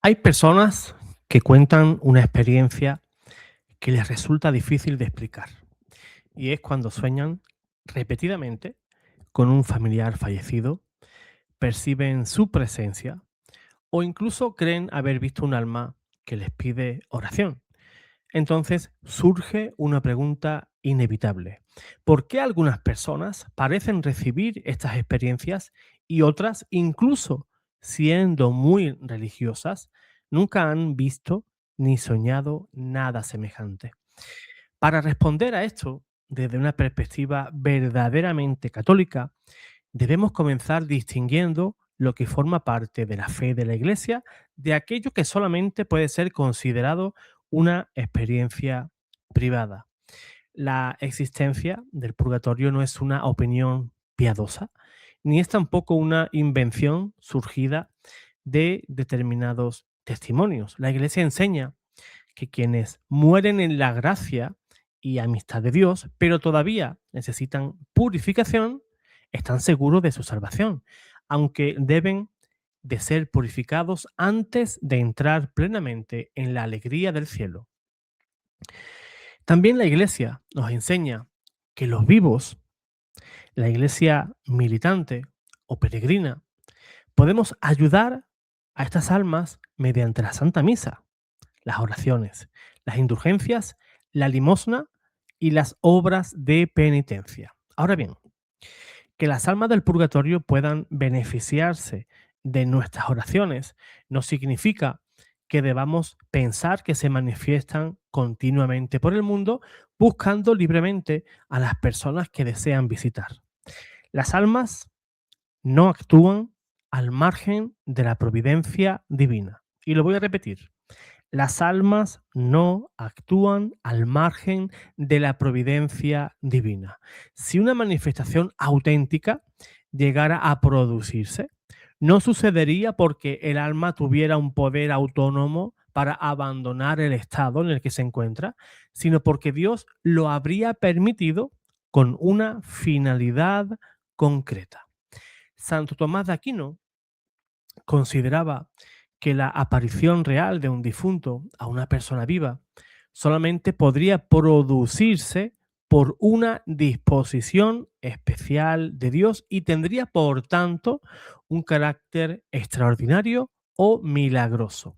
Hay personas que cuentan una experiencia que les resulta difícil de explicar, y es cuando sueñan repetidamente con un familiar fallecido, perciben su presencia o incluso creen haber visto un alma que les pide oración. Entonces surge una pregunta inevitable. ¿Por qué algunas personas parecen recibir estas experiencias y otras, incluso siendo muy religiosas, nunca han visto ni soñado nada semejante? Para responder a esto, desde una perspectiva verdaderamente católica, debemos comenzar distinguiendo lo que forma parte de la fe de la Iglesia de aquello que solamente puede ser considerado una experiencia privada. La existencia del purgatorio no es una opinión piadosa, ni es tampoco una invención surgida de determinados testimonios. La Iglesia enseña que quienes mueren en la gracia y amistad de Dios, pero todavía necesitan purificación, están seguros de su salvación, aunque deben de ser purificados antes de entrar plenamente en la alegría del cielo. También la Iglesia nos enseña que los vivos, la Iglesia militante o peregrina, podemos ayudar a estas almas mediante la Santa Misa, las oraciones, las indulgencias, la limosna y las obras de penitencia. Ahora bien, que las almas del purgatorio puedan beneficiarse de nuestras oraciones no significa que debamos pensar que se manifiestan continuamente por el mundo buscando libremente a las personas que desean visitar. Las almas no actúan al margen de la providencia divina. Y lo voy a repetir. Las almas no actúan al margen de la providencia divina. Si una manifestación auténtica llegara a producirse, no sucedería porque el alma tuviera un poder autónomo para abandonar el estado en el que se encuentra, sino porque Dios lo habría permitido con una finalidad concreta. Santo Tomás de Aquino consideraba que la aparición real de un difunto a una persona viva solamente podría producirse por una disposición especial de Dios y tendría, por tanto, un carácter extraordinario o milagroso.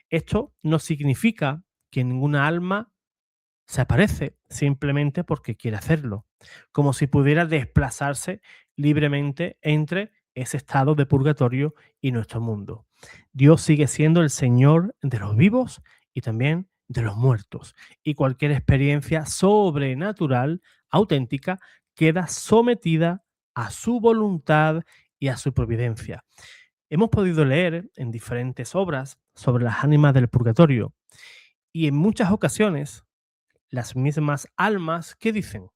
Esto no significa que ninguna alma se aparece simplemente porque quiere hacerlo, como si pudiera desplazarse libremente entre ese estado de purgatorio y nuestro mundo. Dios sigue siendo el Señor de los vivos y también de los muertos, y cualquier experiencia sobrenatural, auténtica, queda sometida a su voluntad y a su providencia. Hemos podido leer en diferentes obras sobre las ánimas del purgatorio y en muchas ocasiones las mismas almas que dicen,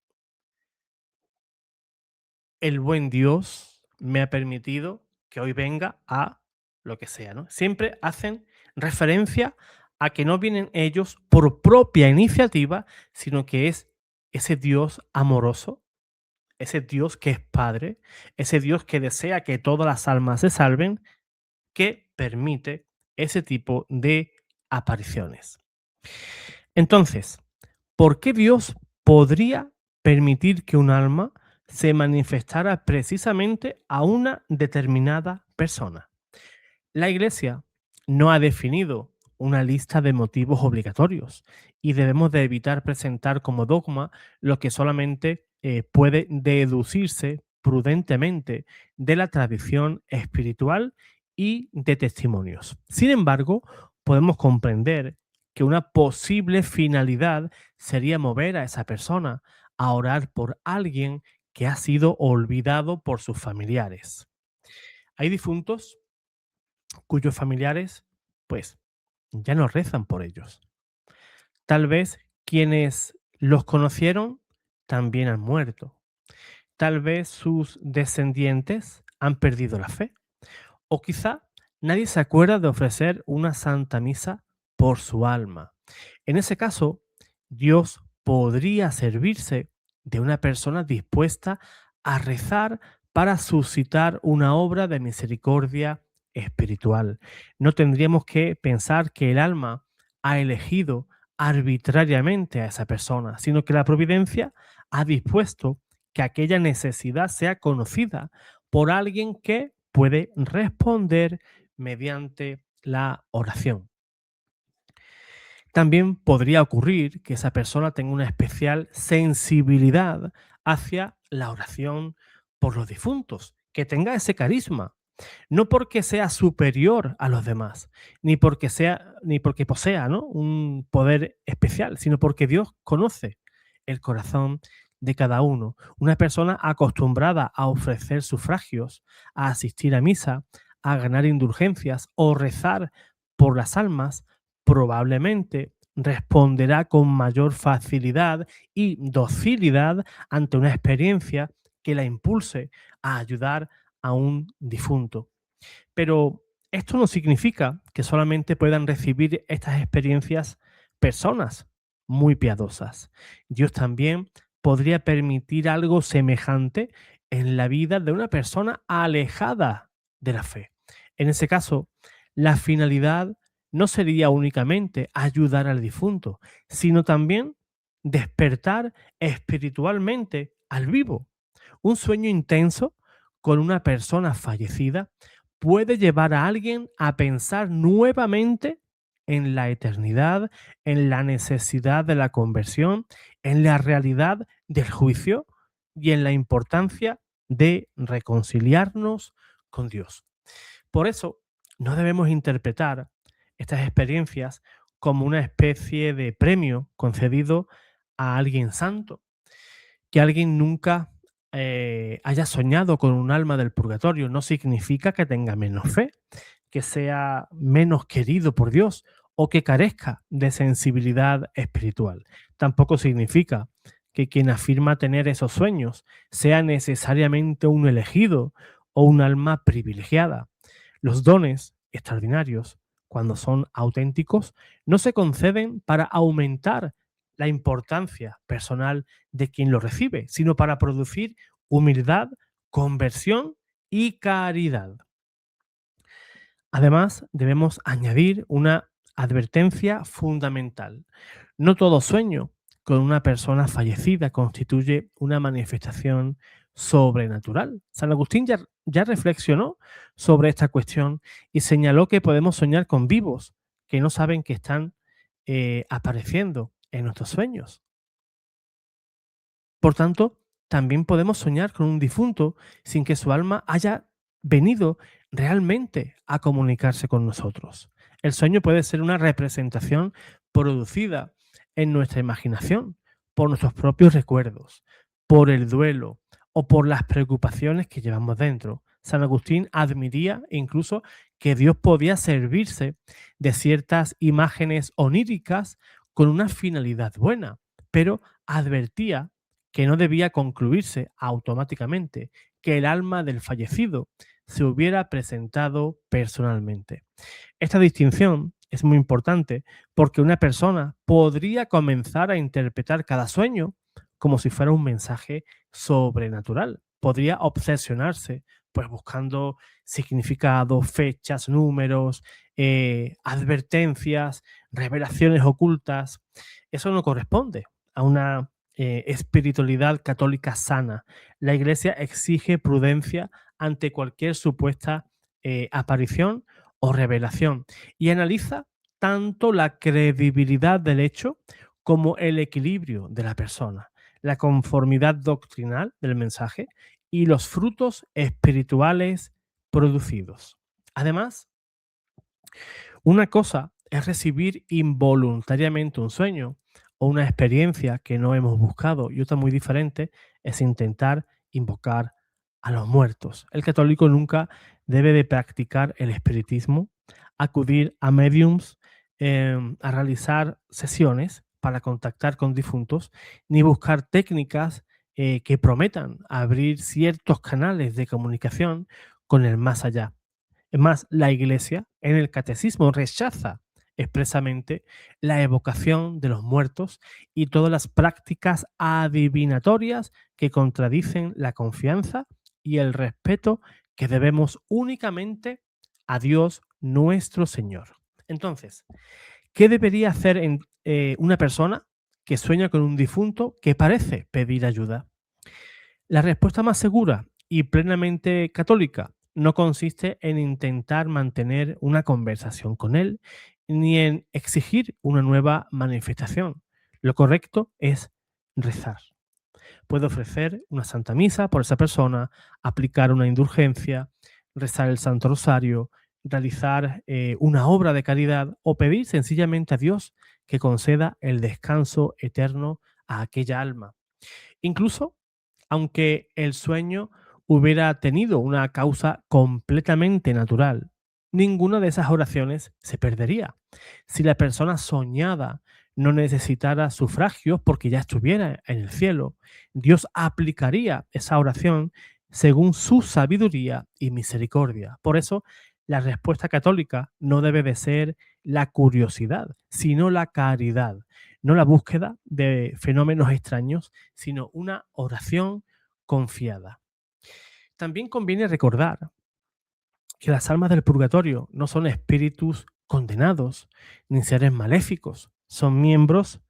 el buen Dios me ha permitido que hoy venga a lo que sea, ¿no? Siempre hacen referencia a que no vienen ellos por propia iniciativa, sino que es ese Dios amoroso, ese Dios que es Padre, ese Dios que desea que todas las almas se salven, que permite ese tipo de apariciones. Entonces, ¿por qué Dios podría permitir que un alma se manifestara precisamente a una determinada persona? La Iglesia no ha definido una lista de motivos obligatorios y debemos de evitar presentar como dogma lo que solamente puede deducirse prudentemente de la tradición espiritual y de testimonios. Sin embargo, podemos comprender que una posible finalidad sería mover a esa persona a orar por alguien que ha sido olvidado por sus familiares. Hay difuntos cuyos familiares, pues, ya no rezan por ellos. Tal vez quienes los conocieron también han muerto. Tal vez sus descendientes han perdido la fe. O quizá nadie se acuerda de ofrecer una santa misa por su alma. En ese caso, Dios podría servirse de una persona dispuesta a rezar para suscitar una obra de misericordia espiritual. No tendríamos que pensar que el alma ha elegido arbitrariamente a esa persona, sino que la providencia ha dispuesto que aquella necesidad sea conocida por alguien que puede responder mediante la oración. También podría ocurrir que esa persona tenga una especial sensibilidad hacia la oración por los difuntos, que tenga ese carisma, no porque sea superior a los demás, ni porque posea, ¿no?, un poder especial, sino porque Dios conoce el corazón de cada uno. Una persona acostumbrada a ofrecer sufragios, a asistir a misa, a ganar indulgencias o rezar por las almas, probablemente responderá con mayor facilidad y docilidad ante una experiencia que la impulse a ayudar a un difunto. Pero esto no significa que solamente puedan recibir estas experiencias personas muy piadosas. Dios también podría permitir algo semejante en la vida de una persona alejada de la fe. En ese caso, la finalidad no sería únicamente ayudar al difunto, sino también despertar espiritualmente al vivo. Un sueño intenso con una persona fallecida puede llevar a alguien a pensar nuevamente en la eternidad, en la necesidad de la conversión, en la realidad del juicio y en la importancia de reconciliarnos con Dios. Por eso, no debemos interpretar estas experiencias como una especie de premio concedido a alguien santo, que alguien nunca haya soñado con un alma del purgatorio no significa que tenga menos fe, que sea menos querido por Dios o que carezca de sensibilidad espiritual. Tampoco significa que quien afirma tener esos sueños sea necesariamente un elegido o un alma privilegiada. Los dones extraordinarios, cuando son auténticos, no se conceden para aumentar la importancia personal de quien lo recibe, sino para producir humildad, conversión y caridad. Además, debemos añadir una advertencia fundamental. No todo sueño con una persona fallecida constituye una manifestación sobrenatural. San Agustín ya reflexionó sobre esta cuestión y señaló que podemos soñar con vivos que no saben que están apareciendo en nuestros sueños. Por tanto, también podemos soñar con un difunto sin que su alma haya venido realmente a comunicarse con nosotros. El sueño puede ser una representación producida en nuestra imaginación, por nuestros propios recuerdos, por el duelo o por las preocupaciones que llevamos dentro. San Agustín admitía incluso que Dios podía servirse de ciertas imágenes oníricas con una finalidad buena, pero advertía que no debía concluirse automáticamente, que el alma del fallecido se hubiera presentado personalmente. Esta distinción es muy importante porque una persona podría comenzar a interpretar cada sueño como si fuera un mensaje sobrenatural. Podría obsesionarse pues buscando significados, fechas, números, advertencias, revelaciones ocultas. Eso no corresponde a una espiritualidad católica sana. La Iglesia exige prudencia ante cualquier supuesta aparición o revelación y analiza tanto la credibilidad del hecho como el equilibrio de la persona, la conformidad doctrinal del mensaje y los frutos espirituales producidos. Además, una cosa es recibir involuntariamente un sueño o una experiencia que no hemos buscado y otra muy diferente es intentar invocar a los muertos. El católico nunca debe de practicar el espiritismo, acudir a mediums, a realizar sesiones para contactar con difuntos, ni buscar técnicas que prometan abrir ciertos canales de comunicación con el más allá. Es más, la Iglesia en el catecismo rechaza expresamente la evocación de los muertos y todas las prácticas adivinatorias que contradicen la confianza y el respeto que debemos únicamente a Dios nuestro Señor. Entonces, ¿qué debería hacer una persona que sueña con un difunto que parece pedir ayuda? La respuesta más segura y plenamente católica no consiste en intentar mantener una conversación con él ni en exigir una nueva manifestación. Lo correcto es rezar. Puede ofrecer una santa misa por esa persona, aplicar una indulgencia, rezar el Santo Rosario, realizar una obra de caridad o pedir sencillamente a Dios que conceda el descanso eterno a aquella alma. Incluso aunque el sueño hubiera tenido una causa completamente natural, ninguna de esas oraciones se perdería. Si la persona soñada no necesitara sufragios porque ya estuviera en el cielo, Dios aplicaría esa oración según su sabiduría y misericordia. Por eso, la respuesta católica no debe de ser la curiosidad, sino la caridad, no la búsqueda de fenómenos extraños, sino una oración confiada. También conviene recordar que las almas del purgatorio no son espíritus condenados ni seres maléficos, son miembros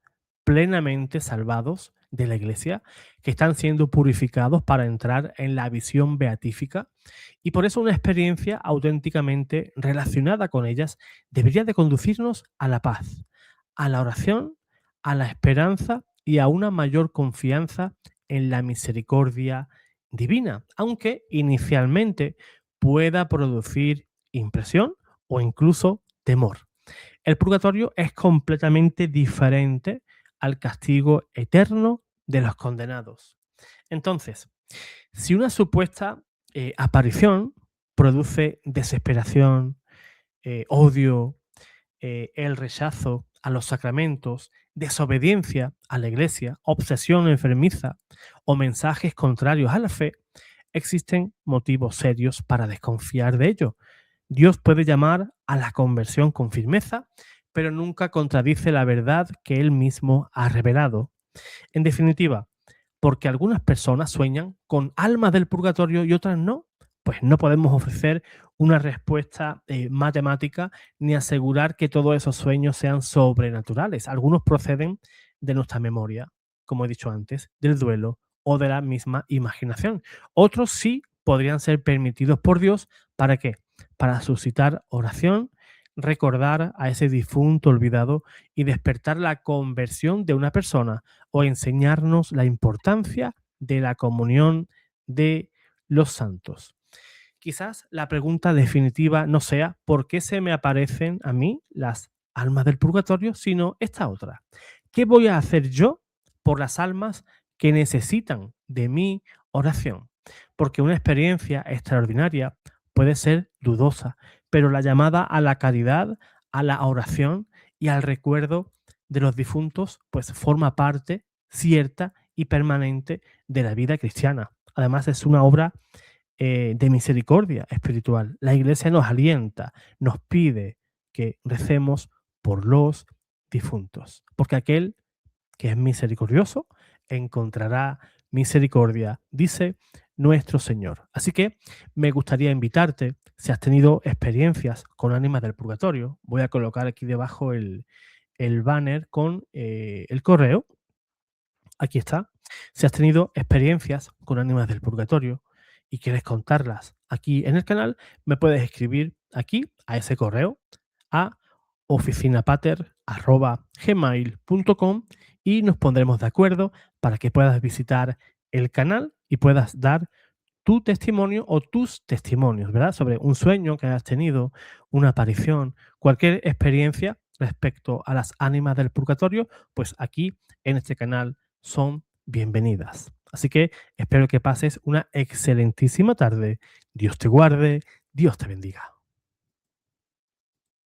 plenamente salvados de la iglesia que están siendo purificados para entrar en la visión beatífica y por eso una experiencia auténticamente relacionada con ellas debería de conducirnos a la paz, a la oración, a la esperanza y a una mayor confianza en la misericordia divina, aunque inicialmente pueda producir impresión o incluso temor. El purgatorio es completamente diferente al castigo eterno de los condenados. Entonces, si una supuesta aparición produce desesperación, odio, el rechazo a los sacramentos, desobediencia a la iglesia, obsesión enfermiza o mensajes contrarios a la fe, existen motivos serios para desconfiar de ello. Dios puede llamar a la conversión con firmeza, pero nunca contradice la verdad que Él mismo ha revelado. En definitiva, porque algunas personas sueñan con almas del purgatorio y otras no, pues no podemos ofrecer una respuesta matemática ni asegurar que todos esos sueños sean sobrenaturales. Algunos proceden de nuestra memoria, como he dicho antes, del duelo o de la misma imaginación. Otros sí podrían ser permitidos por Dios. ¿Para qué? Para suscitar oración, recordar a ese difunto olvidado y despertar la conversión de una persona o enseñarnos la importancia de la comunión de los santos. Quizás la pregunta definitiva no sea ¿por qué se me aparecen a mí las almas del purgatorio?, sino esta otra. ¿Qué voy a hacer yo por las almas que necesitan de mi oración? Porque una experiencia extraordinaria puede ser dudosa, pero la llamada a la caridad, a la oración y al recuerdo de los difuntos, pues forma parte cierta y permanente de la vida cristiana. Además, es una obra de misericordia espiritual. La Iglesia nos alienta, nos pide que recemos por los difuntos, porque aquel que es misericordioso encontrará misericordia, dice nuestro Señor. Así que me gustaría invitarte, si has tenido experiencias con ánimas del purgatorio, voy a colocar aquí debajo el banner con el correo. Aquí está. Si has tenido experiencias con ánimas del purgatorio y quieres contarlas aquí en el canal, me puedes escribir aquí a ese correo a oficinapater@gmail.com y nos pondremos de acuerdo para que puedas visitar el canal y puedas dar tu testimonio o tus testimonios, ¿verdad? Sobre un sueño que hayas tenido, una aparición, cualquier experiencia respecto a las ánimas del purgatorio, pues aquí en este canal son bienvenidas. Así que espero que pases una excelentísima tarde. Dios te guarde, Dios te bendiga.